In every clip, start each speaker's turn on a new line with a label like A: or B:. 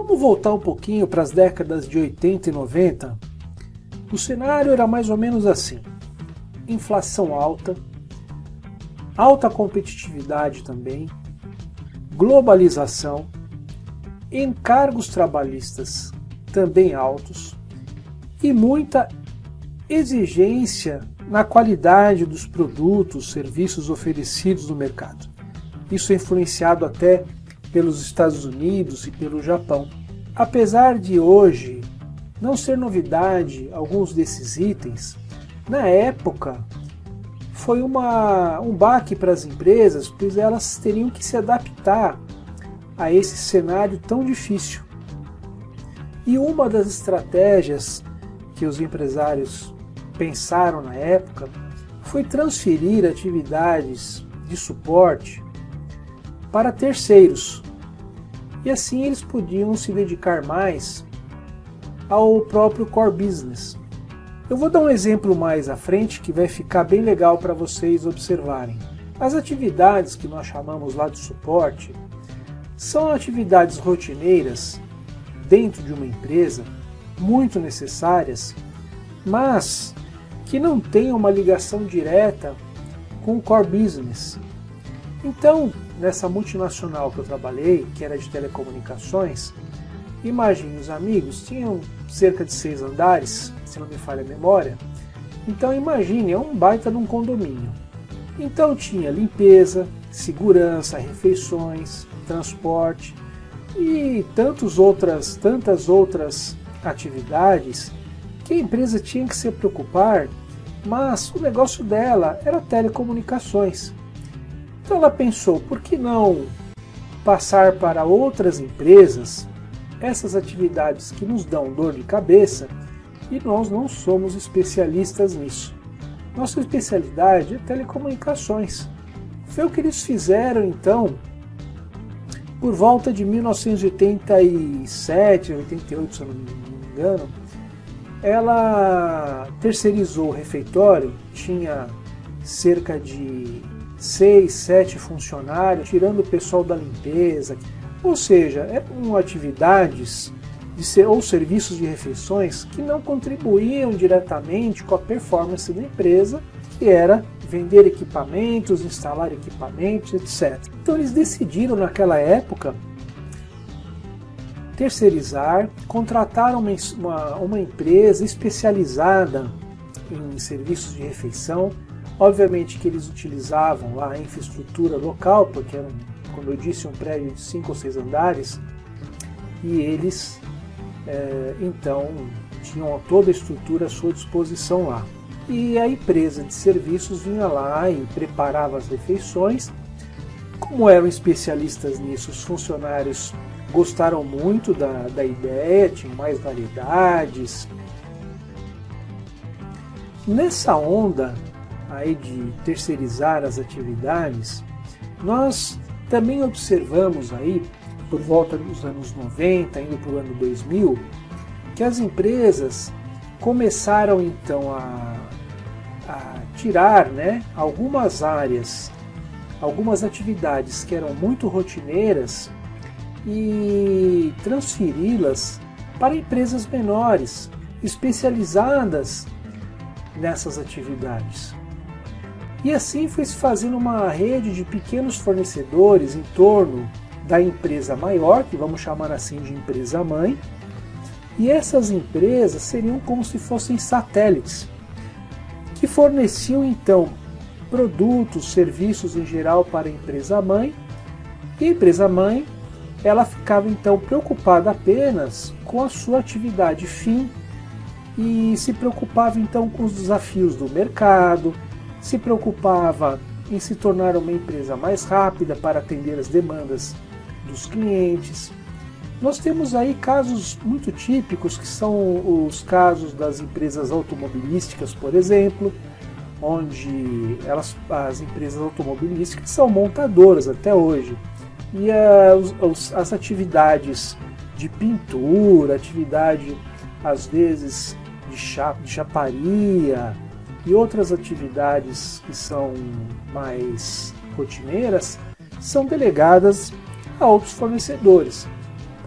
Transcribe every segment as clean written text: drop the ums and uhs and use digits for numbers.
A: Vamos voltar um pouquinho para as décadas de 80 e 90. O cenário era mais ou menos assim: inflação alta, alta competitividade também, globalização, encargos trabalhistas também altos e muita exigência na qualidade dos produtos, serviços oferecidos no mercado. Isso é influenciado até pelos Estados Unidos e pelo Japão. Apesar de hoje não ser novidade alguns desses itens, na época foi um baque para as empresas, pois elas teriam que se adaptar a esse cenário tão difícil. E uma das estratégias que os empresários pensaram na época foi transferir atividades de suporte para terceiros. E assim eles podiam se dedicar mais ao próprio core business. Eu vou dar um exemplo mais à frente que vai ficar bem legal para vocês observarem. As atividades que nós chamamos lá de suporte são atividades rotineiras dentro de uma empresa, muito necessárias, mas que não têm uma ligação direta com o core business. Então, nessa multinacional que eu trabalhei, que era de telecomunicações, imagine, os amigos tinham cerca de 6 andares, se não me falha a memória. Então imagine, é um baita de um condomínio. Então tinha limpeza, segurança, refeições, transporte e tantas outras atividades que a empresa tinha que se preocupar, mas o negócio dela era telecomunicações. Então ela pensou, por que não passar para outras empresas essas atividades que nos dão dor de cabeça e nós não somos especialistas nisso. Nossa especialidade é telecomunicações. Foi o que eles fizeram então, por volta de 1987, 88, se eu não me engano. Ela terceirizou o refeitório, tinha cerca de 6, 7 funcionários, tirando o pessoal da limpeza. Ou seja, eram atividades ou serviços de refeições que não contribuíam diretamente com a performance da empresa, que era vender equipamentos, instalar equipamentos, etc. Então eles decidiram naquela época terceirizar, contratar uma empresa especializada em serviços de refeição. Obviamente que eles utilizavam lá a infraestrutura local, porque era, como eu disse, um prédio de 5 ou 6 andares, e eles então tinham toda a estrutura à sua disposição lá. E a empresa de serviços vinha lá e preparava as refeições. Como eram especialistas nisso, os funcionários gostaram muito da ideia, tinham mais variedades. Nessa onda aí de terceirizar as atividades, nós também observamos aí, por volta dos anos 90, indo para o ano 2000, que as empresas começaram então a tirar, algumas áreas, algumas atividades que eram muito rotineiras e transferi-las para empresas menores, especializadas nessas atividades. E assim foi se fazendo uma rede de pequenos fornecedores em torno da empresa maior, que vamos chamar assim de empresa mãe, e essas empresas seriam como se fossem satélites, que forneciam então produtos, serviços em geral para a empresa mãe, e a empresa mãe ela ficava então preocupada apenas com a sua atividade fim e se preocupava então com os desafios do mercado, se preocupava em se tornar uma empresa mais rápida para atender as demandas dos clientes. Nós temos aí casos muito típicos, que são os casos das empresas automobilísticas, por exemplo, onde as empresas automobilísticas são montadoras até hoje. E as atividades de pintura, atividade às vezes de chaparia e outras atividades que são mais rotineiras são delegadas a outros fornecedores.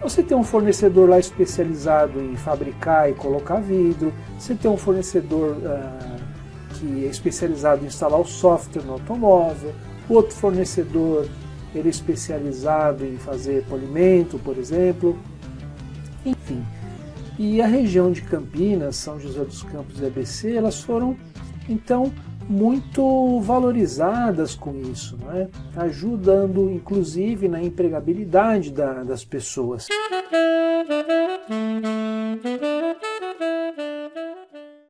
A: Você tem um fornecedor lá especializado em fabricar e colocar vidro, você tem um fornecedor que é especializado em instalar o software no automóvel, outro fornecedor ele é especializado em fazer polimento, por exemplo, enfim. E a região de Campinas, São José dos Campos e ABC, elas foram então muito valorizadas com isso, não é? Ajudando inclusive na empregabilidade das pessoas.